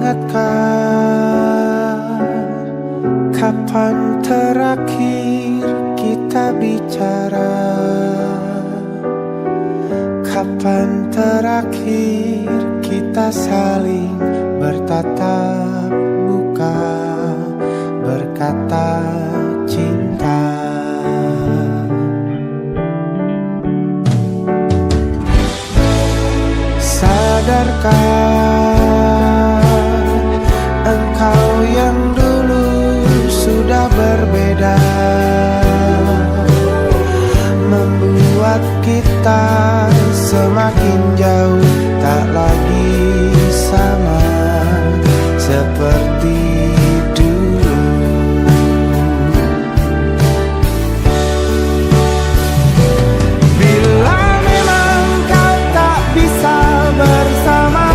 ingatkah kapan terakhir kita bicara? Kapan terakhir kita saling bertatap muka, berkata cinta? Sadarkah engkau yang dulu sudah berbeda, membuat kita semakin jauh, tak lagi sama seperti dulu. Bila memang kau tak bisa bersama,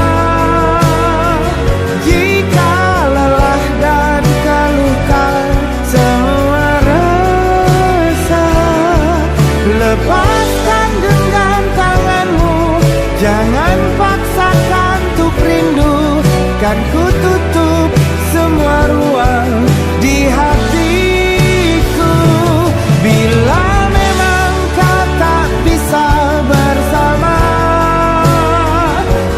jika lelah dan keluhkan semua rasa, lepaskan genggam tanganmu, jangan paksakan untuk rindu. Kan ku tutup semua ruang di hatiku. Bila memang kau tak bisa bersama,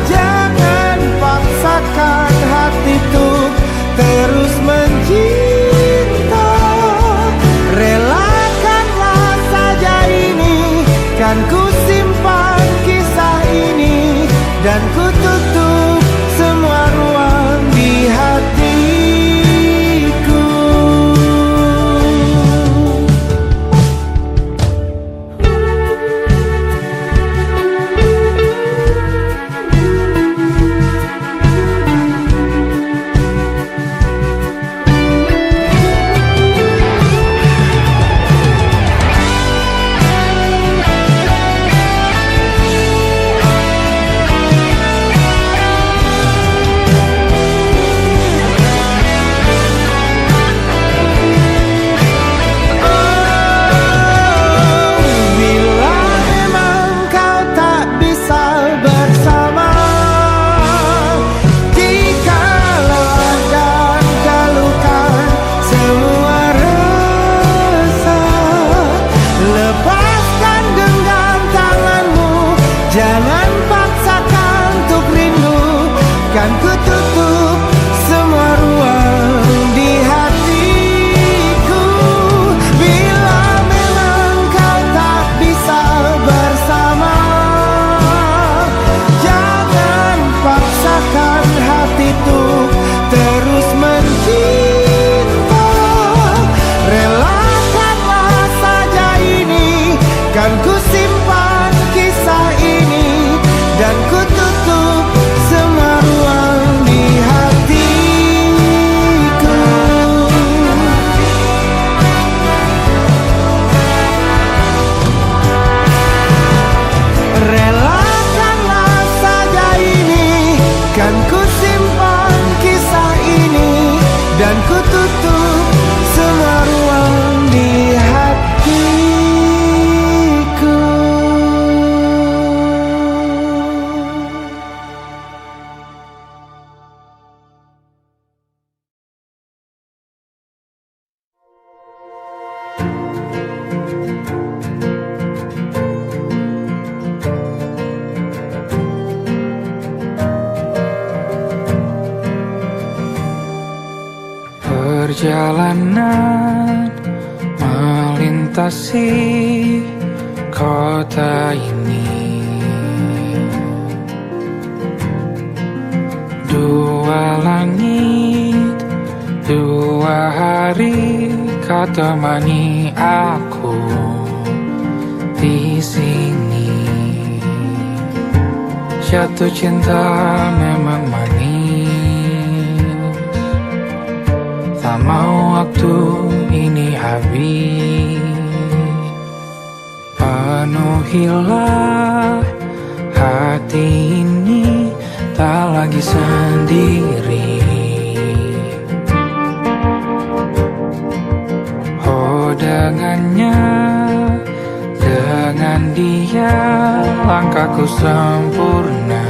jangan paksakan hati untuk terus mencinta. Relakanlah saja ini, kan ku simpan kisah ini, dan ku tutup semua ruang di hatiku. Jangan paksakan untuk rindu, kan ku tutup semua ruang di hatiku. Bila memang kau tak bisa bersama, jangan paksakan hati untuk terus mencinta. Relakanlah saja ini, kan ku simpan kisah ini, dan ku tutup semua ruang di hatiku. Relakanlah saja ini, kan ku simpan kisah ini, dan ku tutup semua ruang di hatiku. Perjalanan melintasi kota ini, dua langit, dua hari kau temani aku di sini. Jatuh cinta memang manis, tak mau waktu ini habis. Penuhilah hati ini, tak lagi sendiri. Oh, dengannya, dengan dia langkahku sempurna.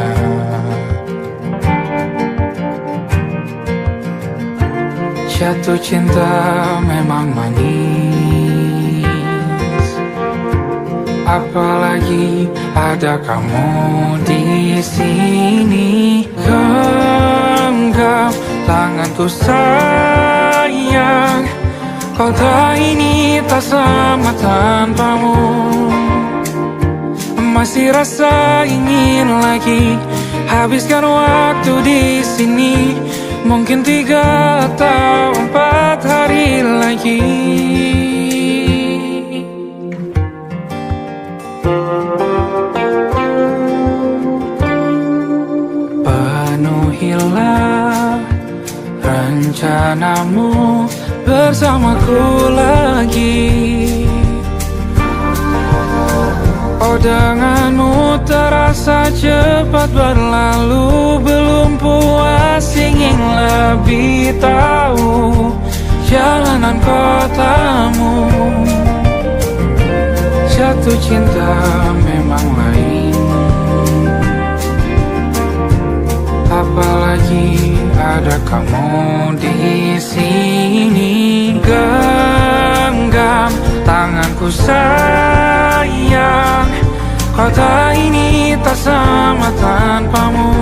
Jatuh cinta memang manis, apalagi ada kamu di sini. Genggam tanganku sayang, kota ini tak sama tanpamu. Masih rasa ingin lagi habiskan waktu di sini. Mungkin 3 atau 4 hari lagi. Penuhilah rencanamu bersamaku lagi. Oh, denganmu terasa cepat berlalu. Belum puas ingin lebih tahu jalanan kotamu. Jatuh cinta memang lain, apalagi ada kamu di sini. Genggam tanganku sayang, kota ini tak sama tanpamu.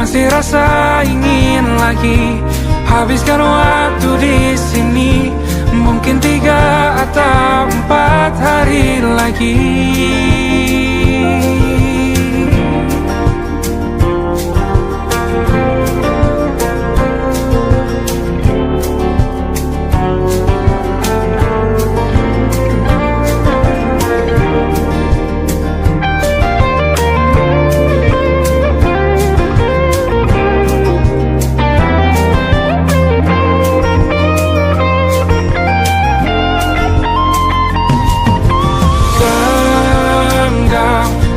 Masih rasa ingin lagi habiskan waktu di sini. Mungkin 3 atau 4 hari lagi.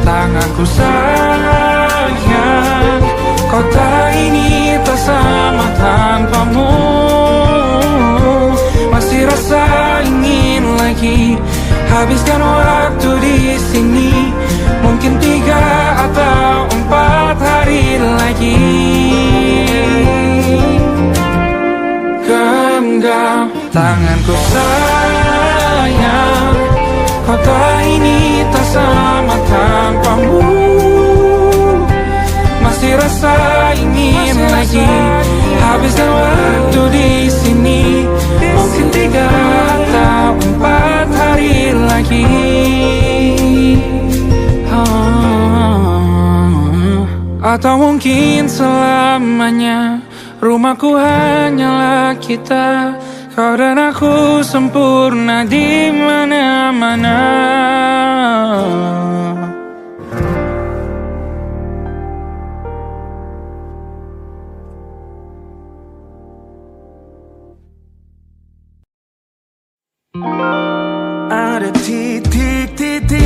Tanganku sayang, kota ini tak sama tanpamu. Masih rasa ingin lagi habiskan waktu di sini. Mungkin 3 atau 4 hari lagi. Genggam tanganku sayang, kota ini tak sama tanpamu. Masih rasa ingin lagi habiskan waktu di sini. Mungkin 3 atau 4 hari lagi. Atau mungkin selamanya. Rumahku hanyalah kita, kau dan aku sempurna di mana-mana. Ada titik-titik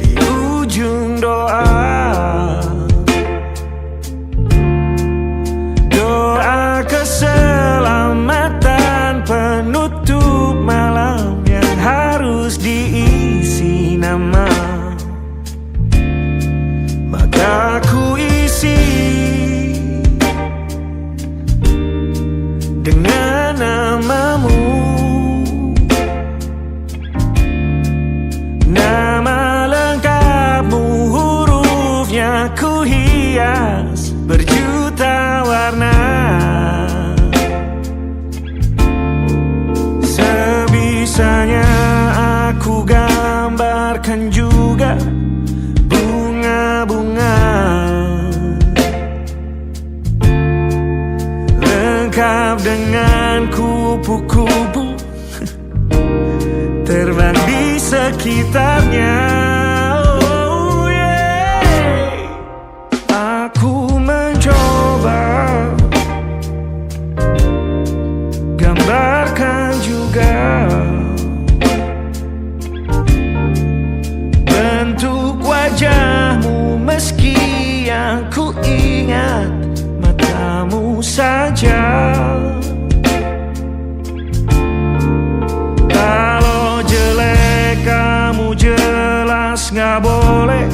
di ujung doa. Doa keselamatan penutup malam yang harus diisi nama. Maka ku isi dengan namamu. Nama lengkapmu, hurufnya ku hias berjuta warna. Sebisanya aku gambarkan juga bunga-bunga, lengkap dengan kupu-kupu terbang di sekitarnya. Oh yeah. Aku mencoba gambarkan juga bentuk wajahmu, meski yang ku ingat matamu saja. Kalau jelek kamu jelas gak boleh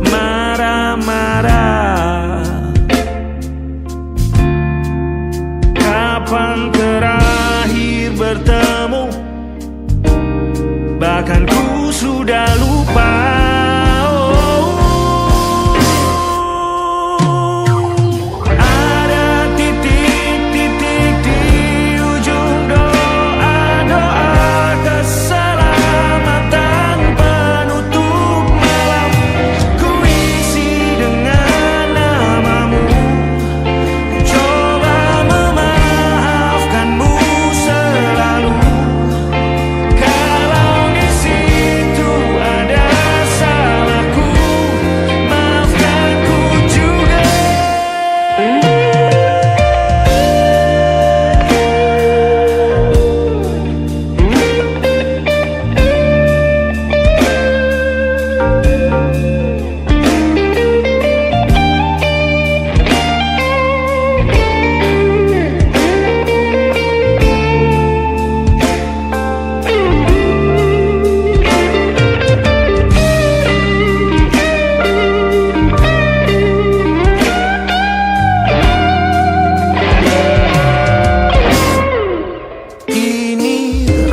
marah-marah. sudah lupa.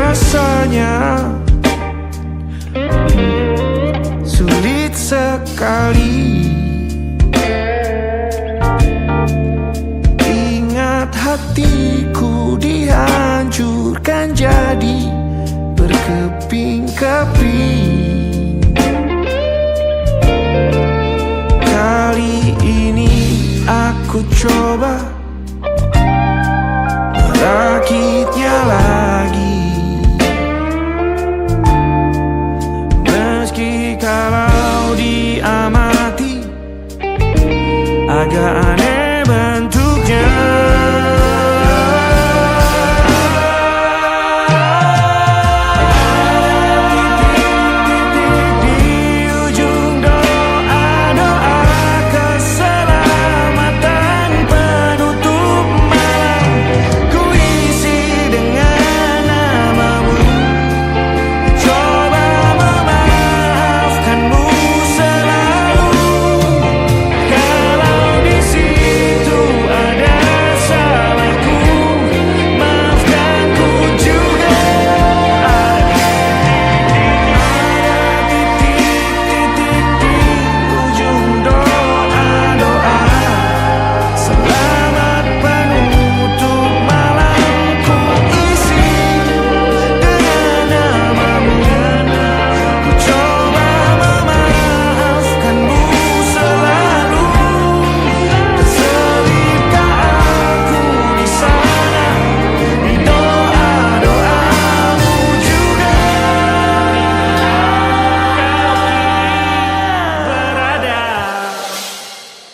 Rasanya sulit sekali ingat hatiku dihancurkan jadi berkeping-keping. Kali ini aku coba merakitnya lagi. Kalau diamati agak aneh bentuknya.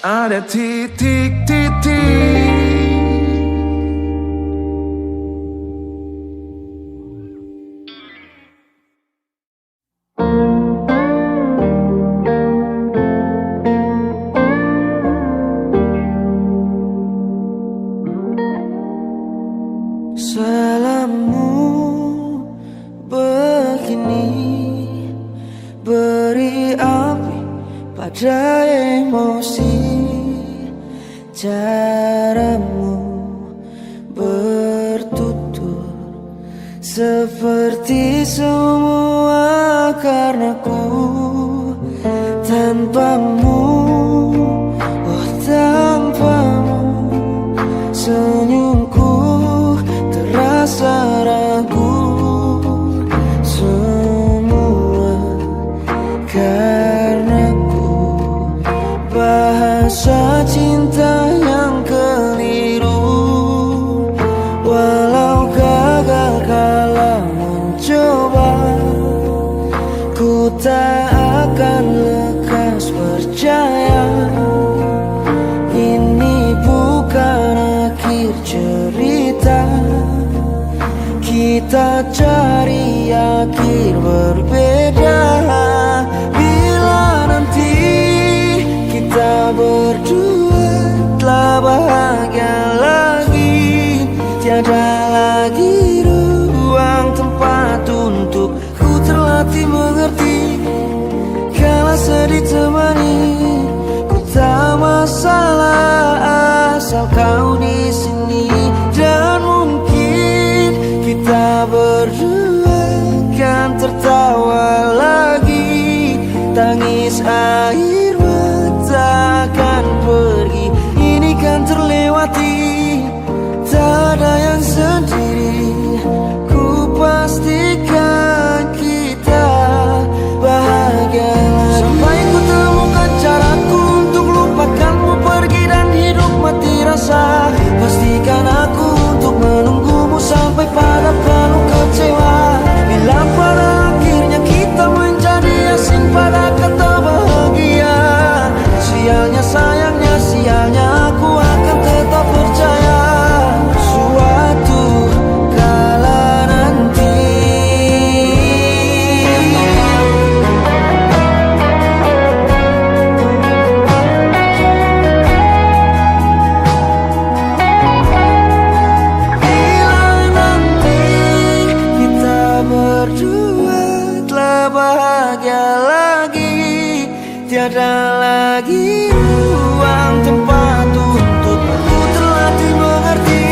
Ada titik-titik. Salammu begini beri api pada emosi. Caramu bertutur seperti semua karenaku. Tanpamu, oh tanpamu, senyumku terasa ragu. Semua karenaku, bahasa cinta yang keliru. Walau gagal kala mencoba, ku tak akan lekas percaya. Ini bukan akhir cerita, kita cari akhir berbeda. Bila nanti kita berdua telah bahagia lagi, tiada lagi ruang tempat untuk ku terlatih mengerti. Kala sedih temani, ku tak masalah asal kau di sini. Dan mungkin kita berdua kan tertawa lagi. Tangis air mata akan pergi, ini kan terlewati. Tak ada yang sendiri, ku pastikan kita bahagia lagi. Sampai ku temukan caraku untuk lupakanmu pergi dan hidup mati rasa. Pastikan aku untuk menunggumu sampai pada penuh kecewa. Bila pada akhirnya kita menjadi asing pada kata bahagia, sialnya sayangnya sialnya aku akan tetap percaya suatu kala nanti. Bila nanti kita berdua telah bahagia lagi, tiada lagi ruang tempat untukku terlatih mengerti.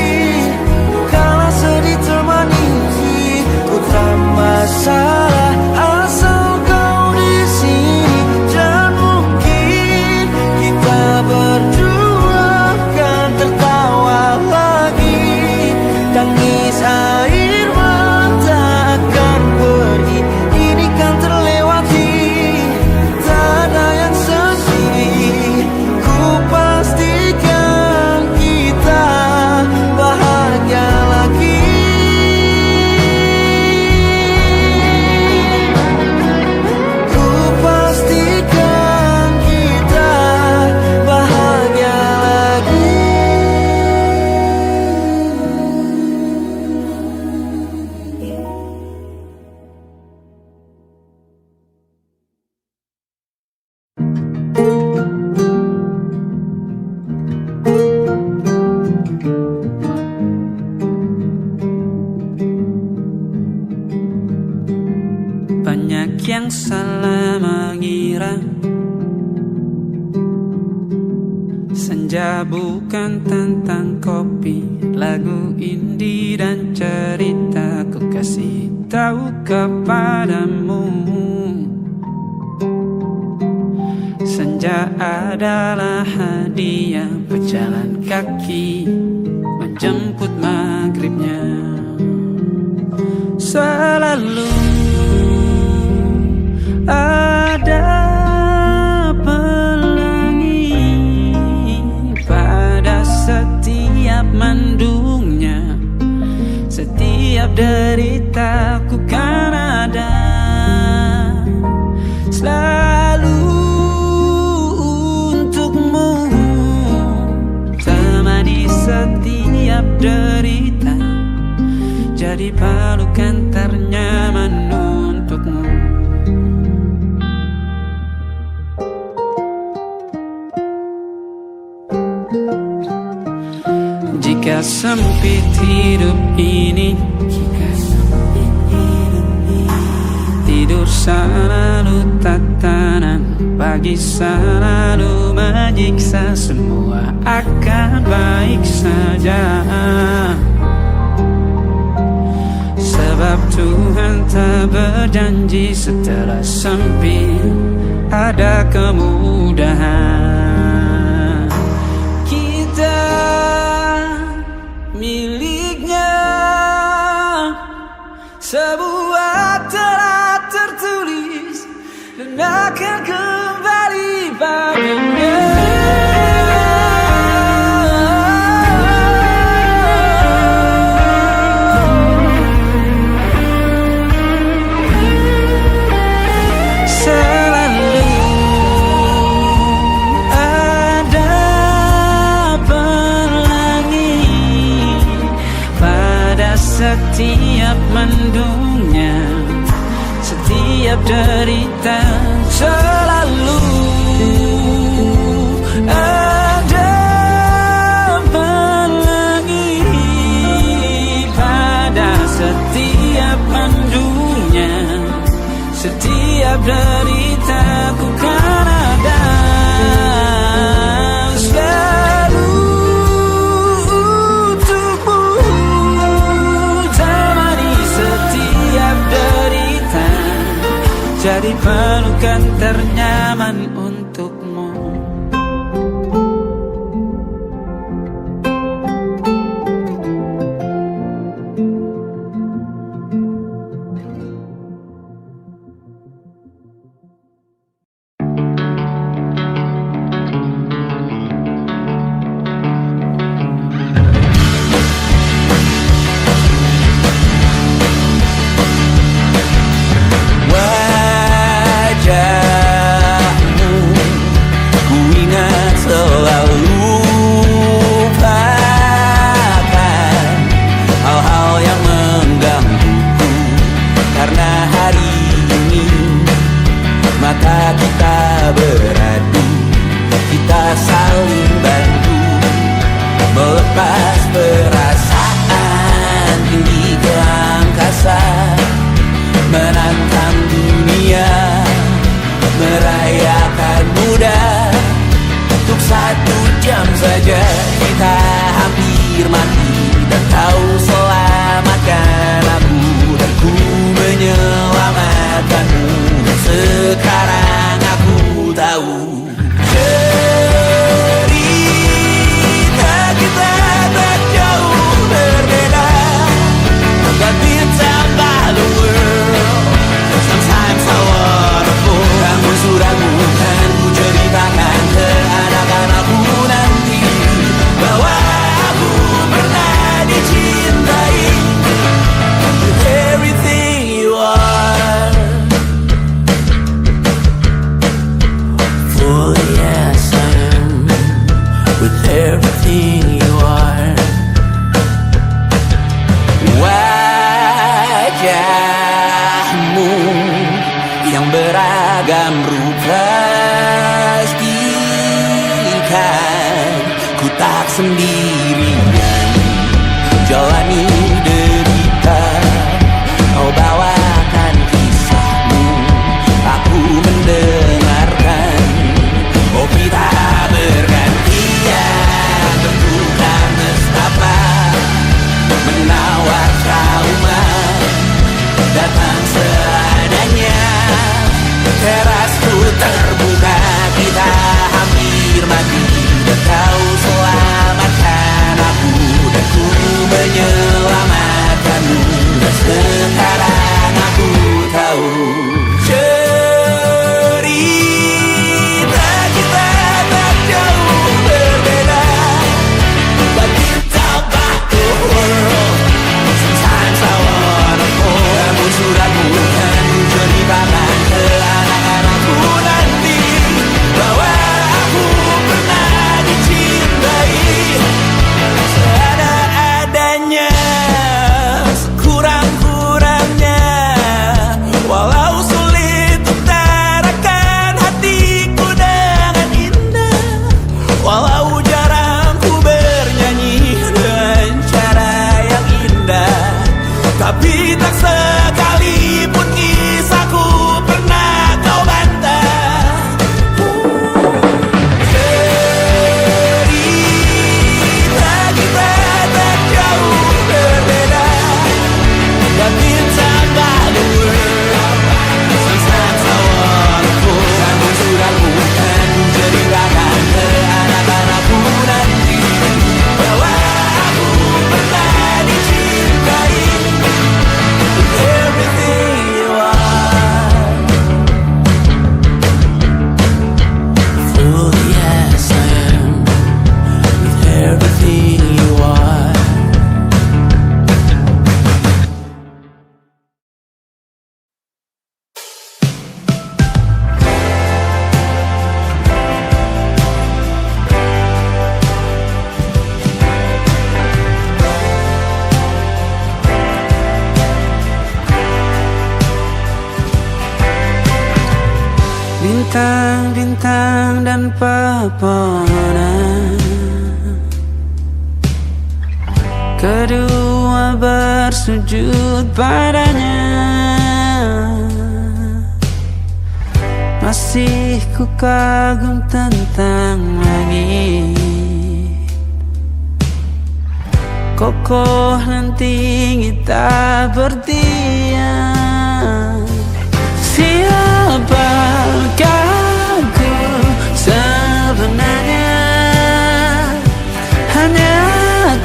Kala sedih termanisi, ku tak masalah asal kau di sini. Dan mungkin kita berdua kan tertawa lagi. Tangis air mata akan pergi, ini kan terlewati. Tak ada yang sendiri, ku pastikan kita bahagia lagi. Ku pastikan kita bahagia lagi. Banyak yang salah mengira senja bukan tentang kopi, lagu indie dan cerita ku kasih tahu kepadamu. Senja adalah hadiah berjalan kaki menjemput maghribnya. Selalu ada pelangi pada setiap mendungnya. Setiap deritaku kan ada selalu untukmu. Temani setiap derita, jadi pelukan ternyaman untukmu. Jika sempit hidup ini, tidur selalu tatanan, pagi selalu menyiksa, semua akan baik saja. Sebab Tuhan tak berjanji setelah sempit ada kemudahan. Kita miliknya, sebuah telah tertulis dan akan kembali padanya. Setiap mendungnya, setiap derita, selalu ada pelangi pada setiap mendungnya. Setiap deritaku kan ada selalu untukmu. Temani setiap derita, menjadi pelukan ternyaman untukmu. Bintang-bintang dan pepohonan, kedua bersujud padanya. Masih ku kagum tentang langit, kokoh dan tinggi tak berdiam. Siapakah aku sebenarnya? Hanya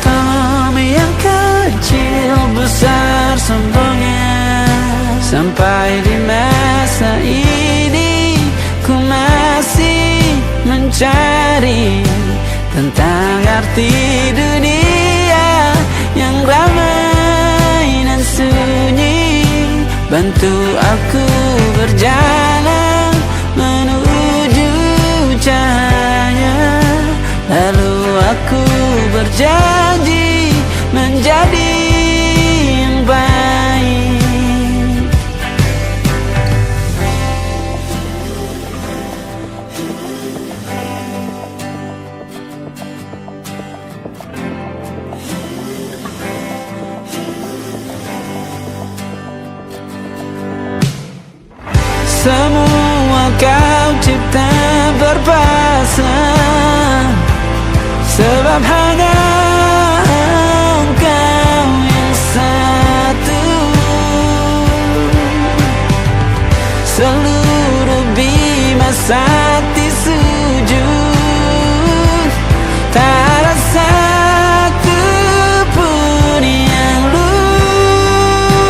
Tom yang kecil besar sombongnya. Sampai di masa ini ku masih mencari tentang arti dunia yang ramai dan sunyi. Bantu aku berjalan menuju cahaya. Lalu aku berjanji menjadi yang baik. Semua kau cipta berpasang, sebab hanya Engkau yang satu. Seluruh bima sakti sujud, tak ada satu pun yang luput.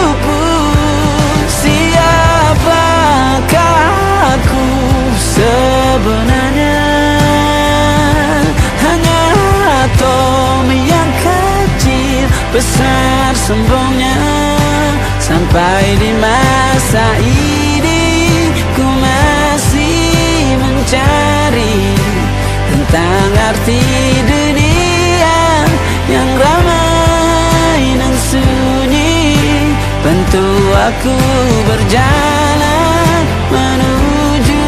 Siapakah aku sebenarnya? Hanya atom yang kecil besar sombongnya. Sampai di masa ini ku masih mencari tentang arti dunia yang ramai dan sunyi. Bantu aku berjalan menuju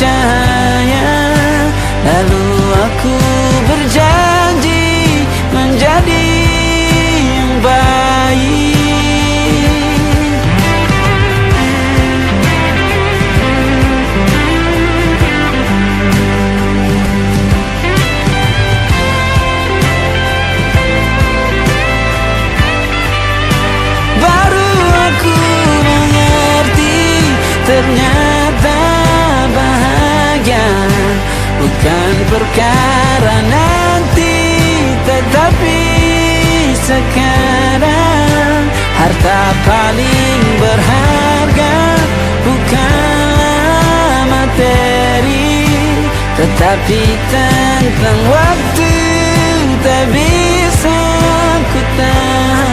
cahaya. Lalu aku berjanji menjadi yang baik. Baru aku mengerti ternyata bahagia bukan perkara nanti, tetapi sekarang. Harta paling berharga bukanlah materi, tetapi tentang waktu tak bisa ku tahan.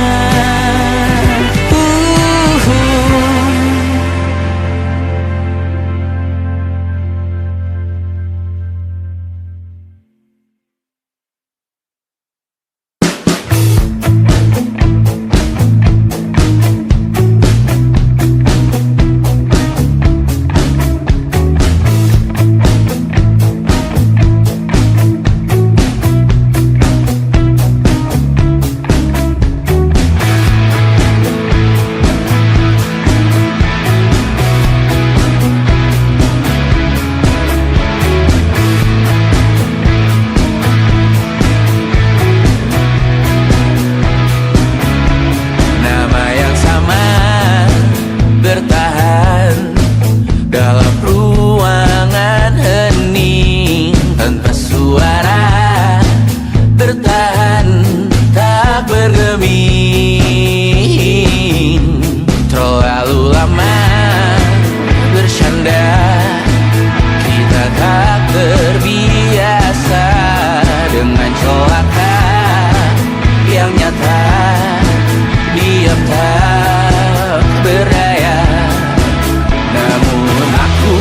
Diam tak berdaya, namun aku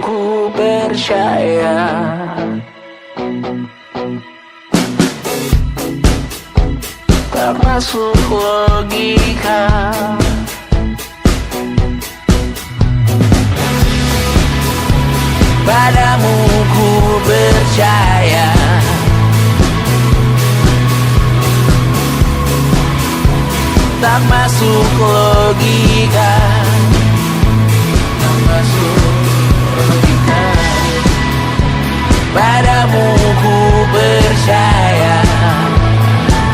ku percaya. Tak masuk logika. Padamu ku percaya. Tak masuk logika. Tak masuk logika. Padamu ku percaya.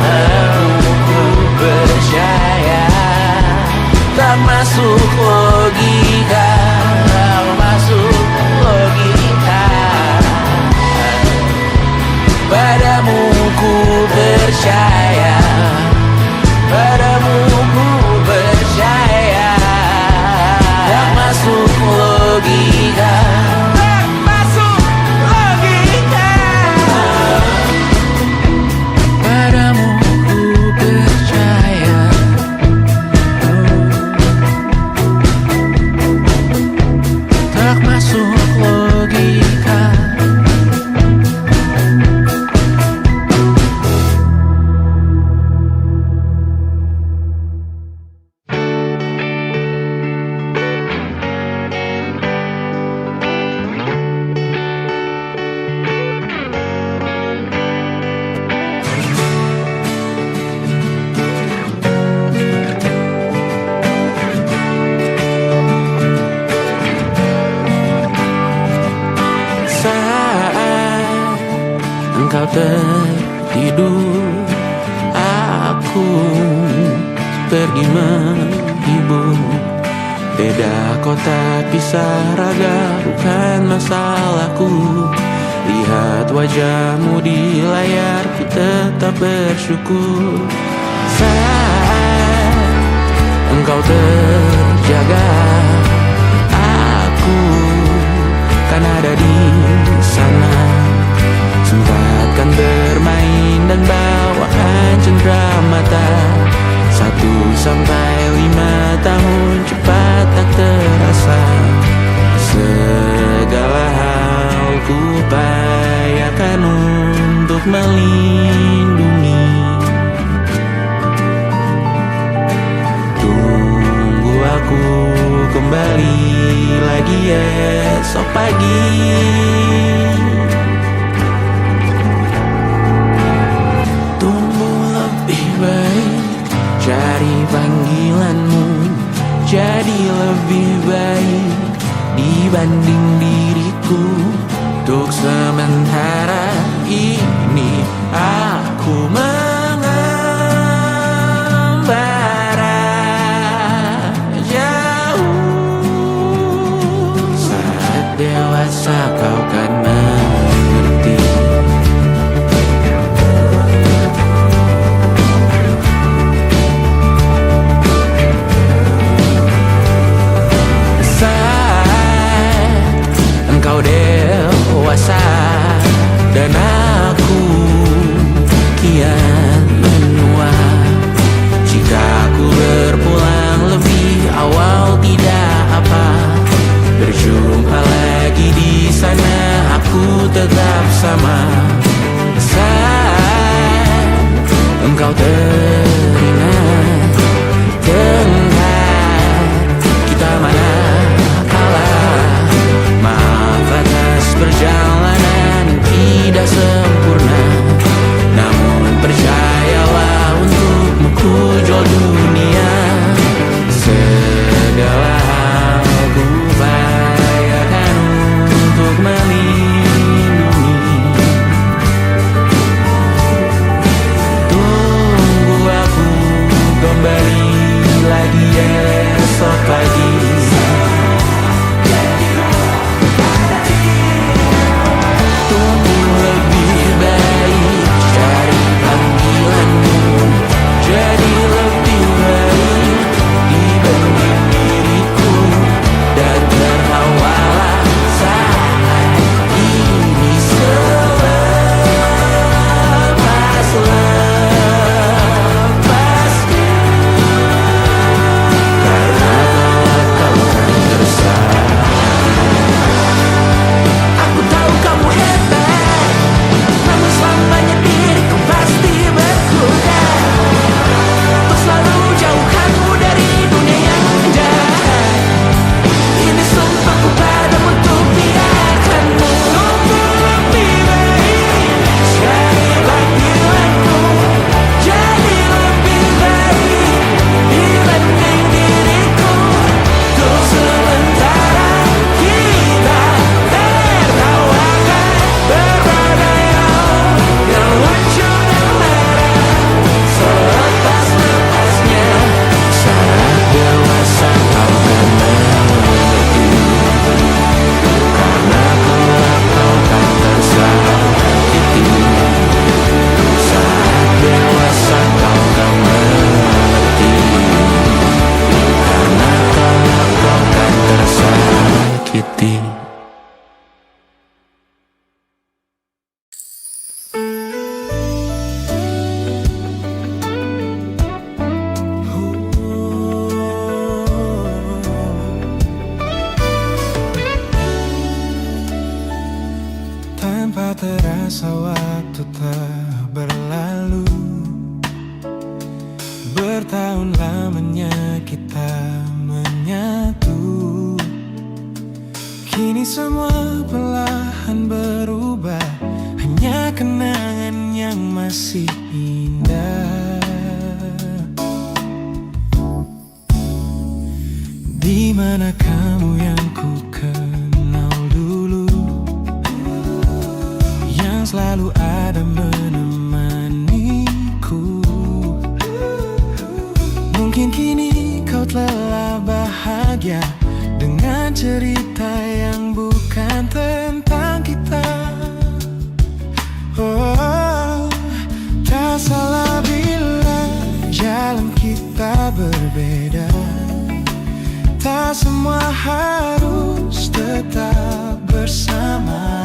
Padamu ku percaya. Tak masuk logika. Tak masuk logika. Padamu ku percaya. Padamu ku percaya. Tak masuk logika. Tak masuk logika. Padamu ku percaya. Tak masuk logika. Saat engkau tertidur, aku pergi menghibur. Beda kota pisah raga bukan masalahku. Lihat wajahmu di layar, ku tetap bersyukur. Saat engkau terjaga, aku kan ada di sana. Sempatkan bermain dan bawaan cenderamata. 1-5 tahun cepat tak terasa. Segala hal ku upayakan untuk melindungi. Tunggu aku kembali lagi esok pagi. Tumbuh lebih baik, cari panggilanmu. Jadi lebih baik dibanding diriku. Untuk sementara ini aku mengembara jauh. Saat dewasa kau kan mengerti. Saat engkau dewasa dan aku kian menua. Jika aku berpulang lebih awal tidak apa. Berjumpa lagi di sana, aku tetap sama. Saat engkau teringat tengah kita mana kalah. Maaf atas perjalanan tidak sempurna, namun percayalah untukmu ku jual dunia. Segala hal ku upayakan untuk melindungi. Kini semua perlahan berubah, hanya kenangan yang masih indah. Di mana kamu yang ku kenal dulu, yang selalu ada menemaniku. Mungkin kini kau telah bahagia dengan cerita yang bukan tentang kita. Oh, tak salah bila jalan kita berbeda. Tak semua harus tetap bersama.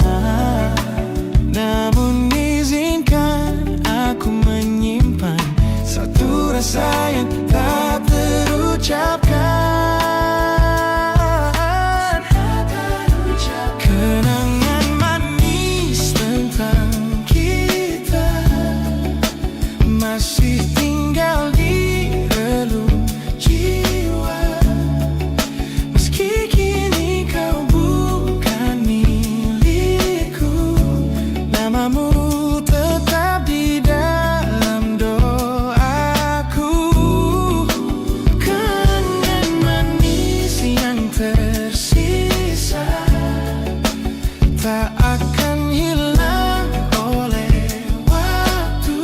Namun izinkan aku menyimpan satu rasa yang tak terucapkan. Kenangan manis tentang kita masih tinggal di relung jiwa. Meski kini kau bukan milikku, namamu tetap di dalam doaku. Kenangan manis yang tersisa tak akan hilang oleh waktu.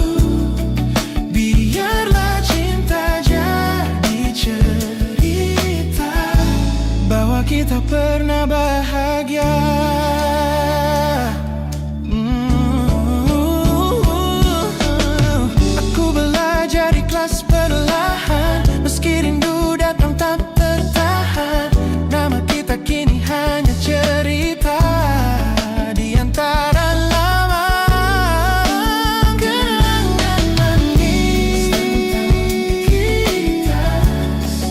Biarlah cinta jadi cerita bahwa kita pernah bahagia. Aku belajar ikhlas perlahan, meski rindu datang tak tertahan. Nama kita kini hanya cerita di antara lama. Kenangan manis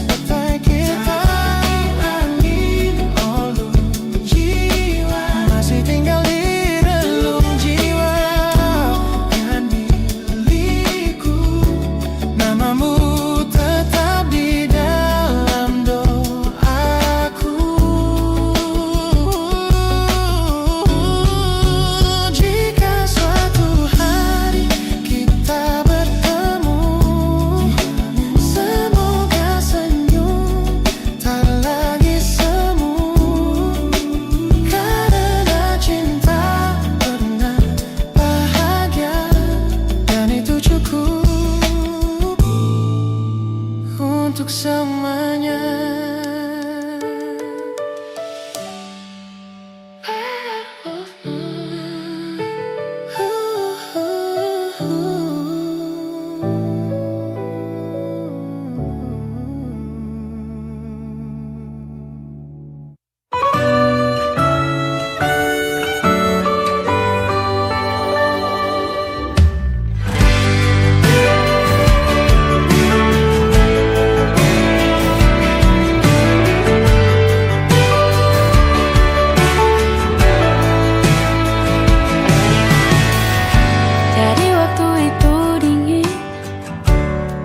tentang kita, angin olung jiwa masih tinggal di relung jiwa. Bukan milikku, namamu tetap di dalam doaku. Jika suatu hari kita bertemu, semoga senyum tak lagi semu. Karena cinta pernah bahagia, dan itu cukup untuk semuanya. Jadi waktu itu dingin,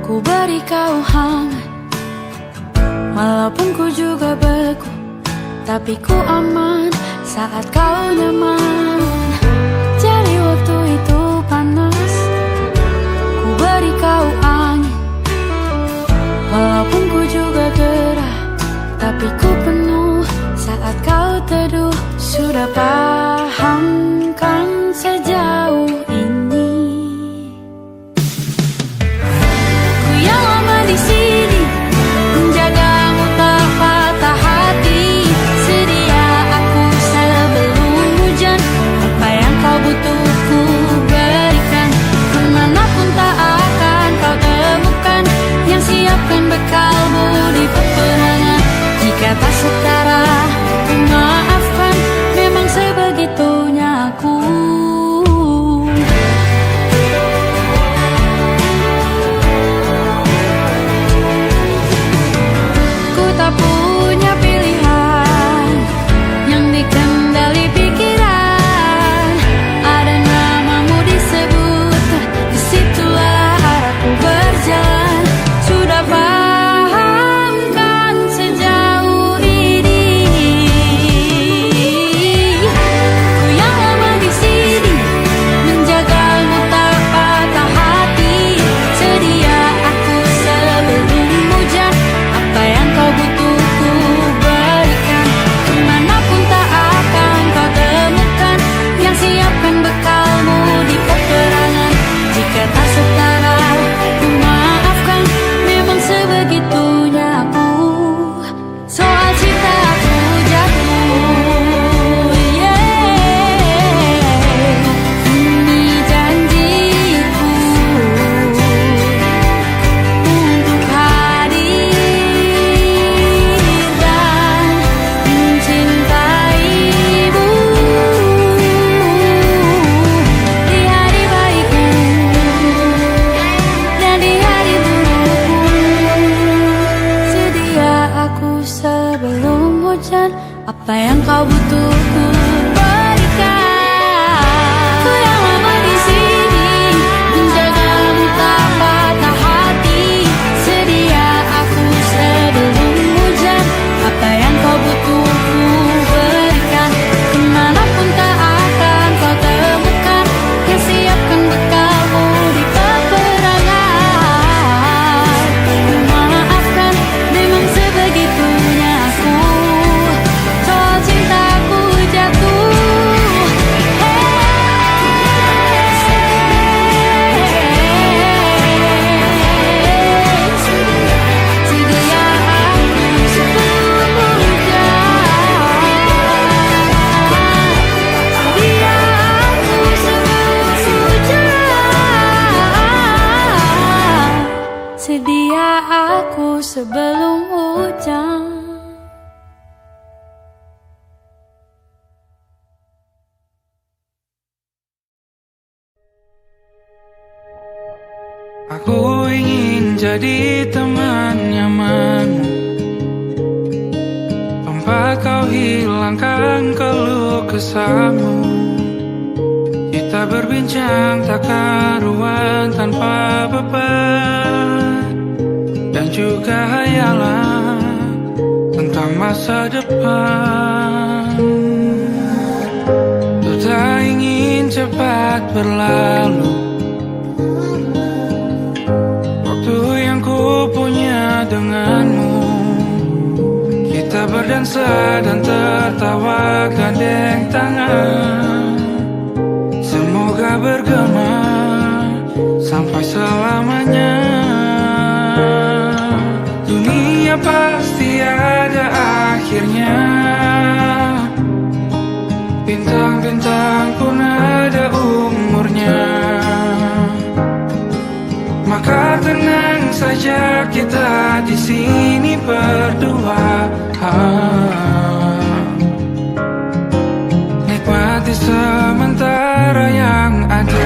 ku beri kau hangat. Walaupun ku juga beku, tapi ku aman saat kau nyaman. Jadi waktu itu panas, ku beri kau angin. Walaupun ku juga gerah, tapi ku penuh saat kau teduh. Sudah paham kan sejauh ini? Ku yang lama di sini, menjagamu tak patah hati. Sedia aku sebelum hujan, apa yang kau butuh ku berikan. Kemanapun tak akan kau temukan yang siapkan bekalmu di peperangan. Jika tak setara, ku maafkan, memang sebagian butuh ku berikan. Ku yang lama di sini menjagamu tak patah hati. Sedia aku sebelum hujan, apa yang kau butuh ku berikan. Kemanapun tak akan kau temukan, yang siapkan bekalmu di peperangan. Ku maafkan, memang sebegitunya aku, soal cintaku jatuh. Sedia aku sebelum hujan. Sedia aku sebelum hujan. Sedia aku sebelum hujan. Aku ingin jadi teman nyamanmu, tempat kau hilangkan keluh kesahmu. Kita berbincang tak karuan tanpa beban, dan juga hayalan tentang masa depan. Ku tak ingin cepat berlalu, waktu yang ku punya denganmu. Kita berdansa dan tertawa gandeng tangan, semoga bergema sampai selamanya. Dunia pasti ada akhirnya, bintang-bintang pun ada umurnya. Maka tenang saja kita di sini berdua, nikmati sementara yang ada.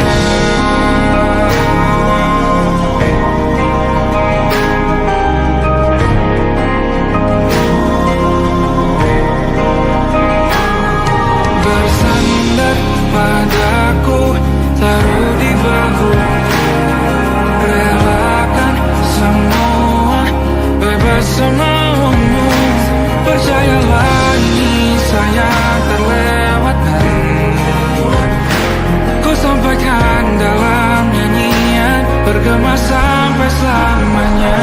Bersandar padaku, taruh di bahu, relakan semua, bebas semaumu. Percayalah ini sayang terlewatkan, ku sampaikan dalam nyanyian, bergema sampai selamanya.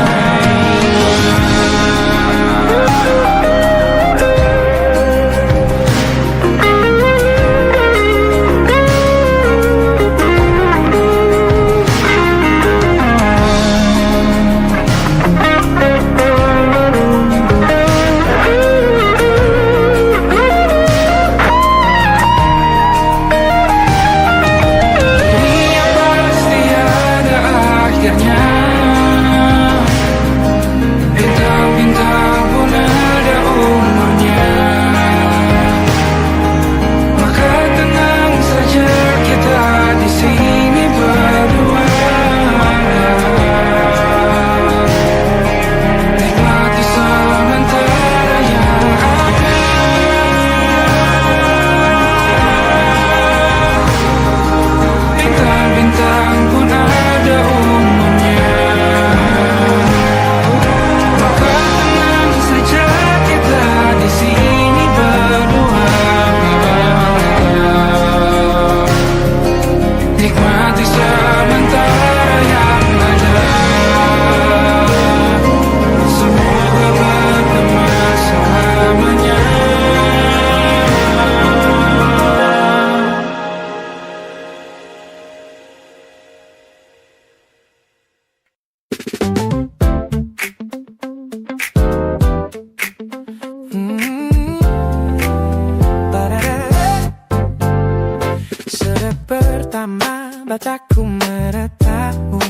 mataku meratamu.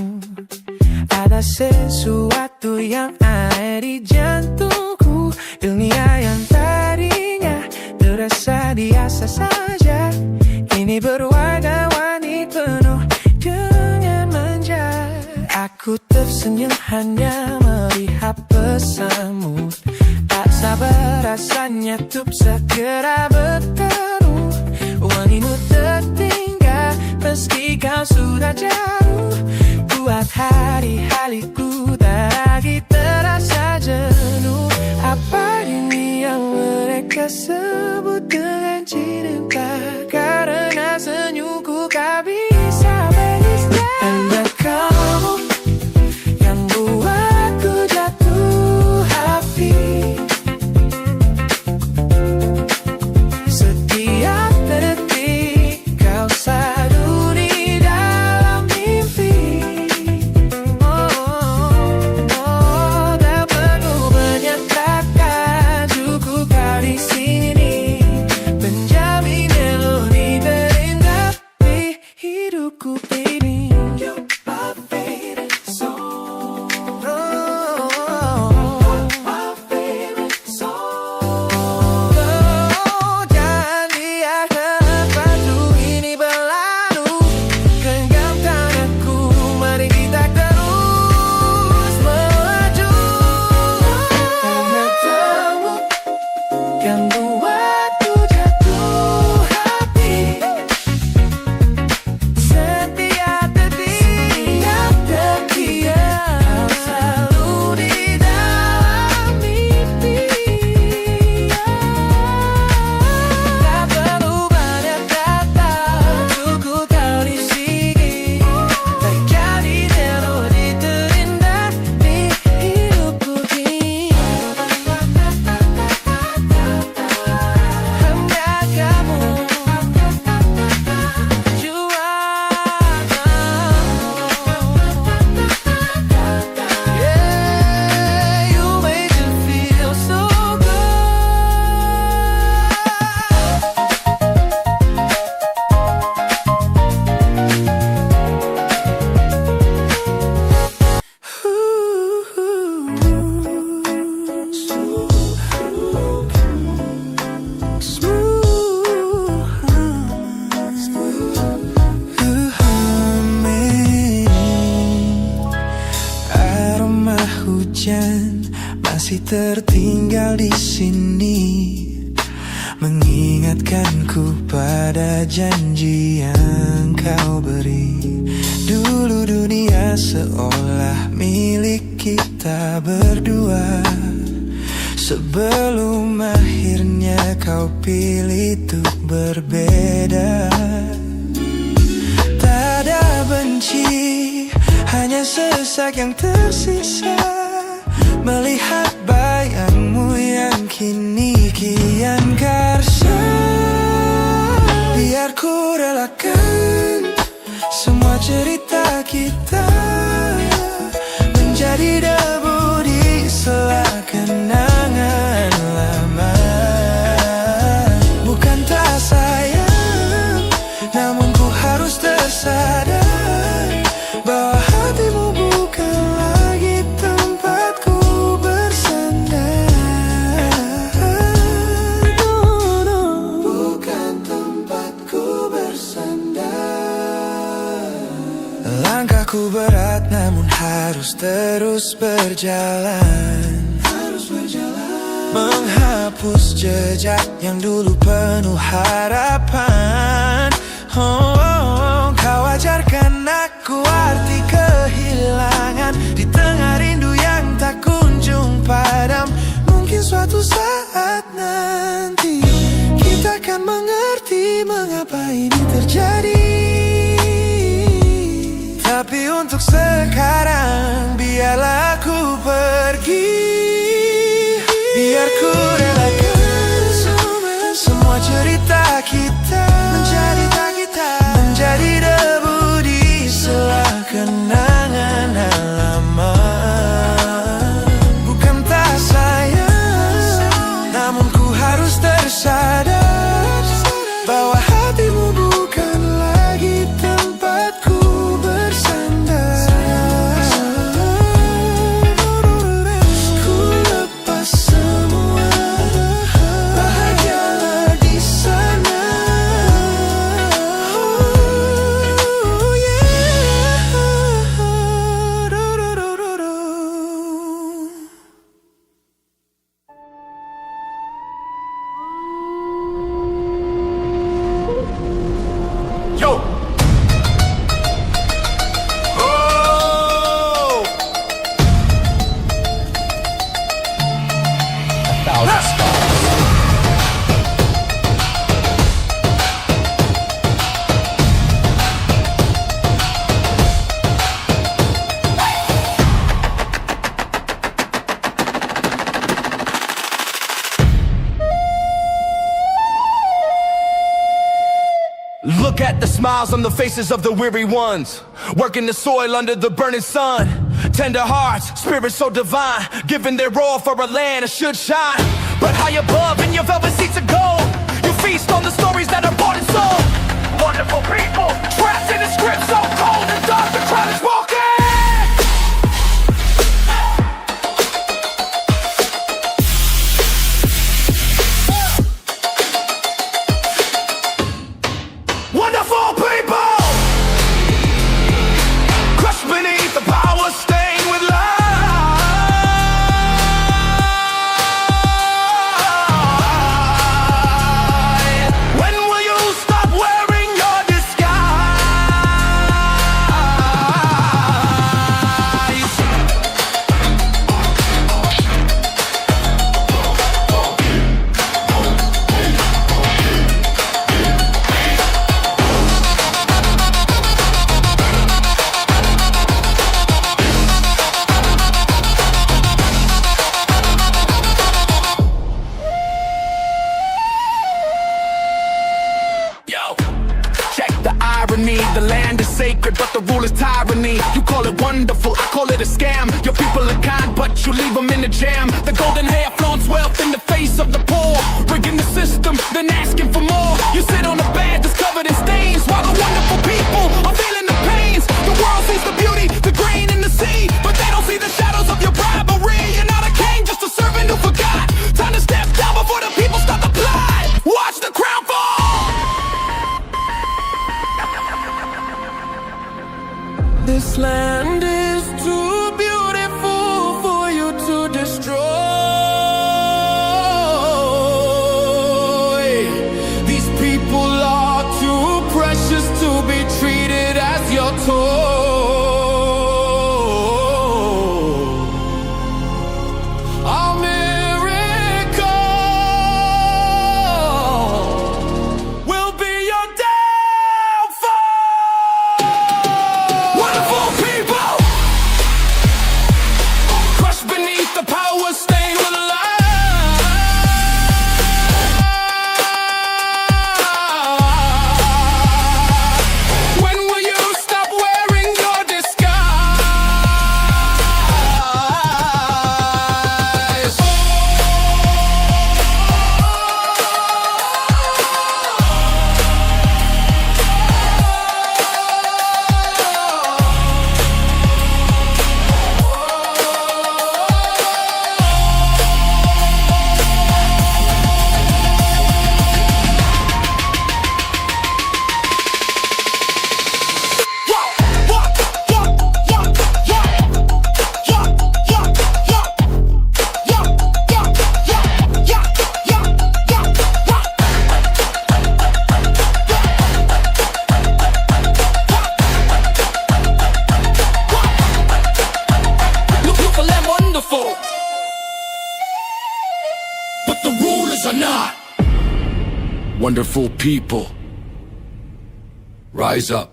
Ada sesuatu yang ada di jantungku. Dunia yang tadinya terasa biasa saja, kini berwarna-warni penuh dengan manja. Aku tersenyum hanya melihat pesanmu. Tak Sabar rasanya tuh segera bertemu. Wangimu tertinggal meski kau sudah jauh. Buat hari-hariku tak lagi terasa jenuh. Apa ini yang mereka sebut dengan cinta? Karena senyumku kau bisa menista. Dan kamu yang buatku jatuh hati. Setiap detik kau selalu di dalam mimpi. Tak perlu banyak kata, cukup kau di sini menjamin melodi terindah di hidupku, baby. You're my favorite song. My favorite song. Jangan biarkan waktu ini berlalu. Genggam tanganku, mari kita terus melaju. Karena kamu yang buatku jatuh hati. Setiap detik kau selalu di dalam mimpi. Tak perlu banyak kata, cukup kau di sini. Tak jadi melodi terindah di hidupku ini. Hanya kamu, you yeah, you make me feel so good. Aroma hujan masih tertinggal di sini, mengingatkanku pada janji yang kau beri. Dulu dunia seolah milik kita berdua, sebelum akhirnya kau pilih untuk berbeda. Tak ada benci, hanya sesak yang tersisa melihat bayangmu yang kini kian karsa. Biar ku relakan semua cerita kita menjadi debu di sela kenangan lama. Bukan tak sayang, namun ku harus tersadar bahwa hatimu bukan lagi tempatku bersandar. Bukan tempatku bersandar. Langkahku berat namun harus terus berjalan. Menghapus jejak yang dulu penuh harapan. Kau ajarkan aku arti kehilangan di tengah rindu yang tak kunjung padam. Mungkin suatu saat nanti kita akan mengerti mengapa ini terjadi. Tapi untuk sekarang biarlah aku pergi. Biar ku relakan semua cerita kita menjadi debu di sela kenangan lama. Bukan tak sayang, namun ku harus tersadar bahwa hatimu bukan lagi tempatku bersandar. Look at the smiles on the faces of the weary ones, working the soil under the burning sun. Tender hearts, spirits so divine, giving their all for a land that should shine. But high above in your velvet seats of gold, you feast on the stories that are bought and sold. Wonderful people, trapped in a script so cold and dark the crowd is walking. Wonderful people, crushed beneath the power, stained with light. When will you stop wearing your disguise? Check the irony, the land is sacred, but the rule is tyranny. You call it wonderful, I call it a scam. Your people are kind, but you leave them in the jam. The golden hair flaunts wealth in the face of the poor, rigging the system, then asking for more. You sit on a bed that's covered in stains, while the wonderful people are feeling the pains. The world sees the beauty, the grain in the sea, but they don't see the shadows of your bribery. You're not a king, just a servant who forgot. Time to step down before the people start to plot. Watch the crown fall. This land is too beautiful for you to destroy. These people are too precious to be treated as your toy. Our miracle will be your downfall. Wonderful people, crushed beneath the power, stained with light. When will you stop wearing your disguise? Beautiful and wonderful, but the rulers are not. Wonderful people, rise up.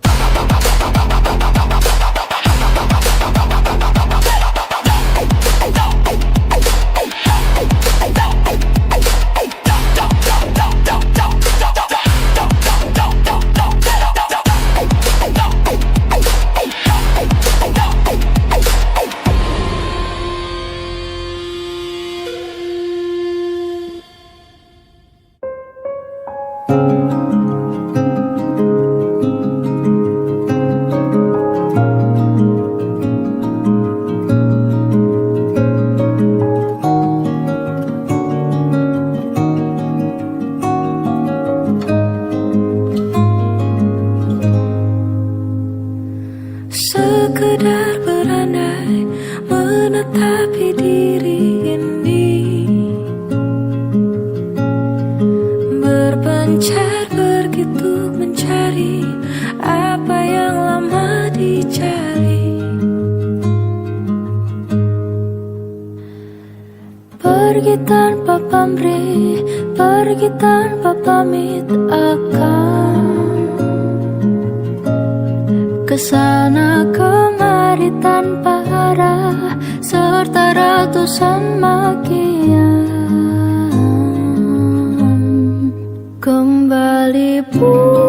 Sekedar berandai menetapi diri ini, berpencar begitu mencari apa yang lama dicari. Pergi tanpa pamrih, pergi tanpa pamit akan kesana kemari tanpa arah, serta ratusan makian. Kembali pulang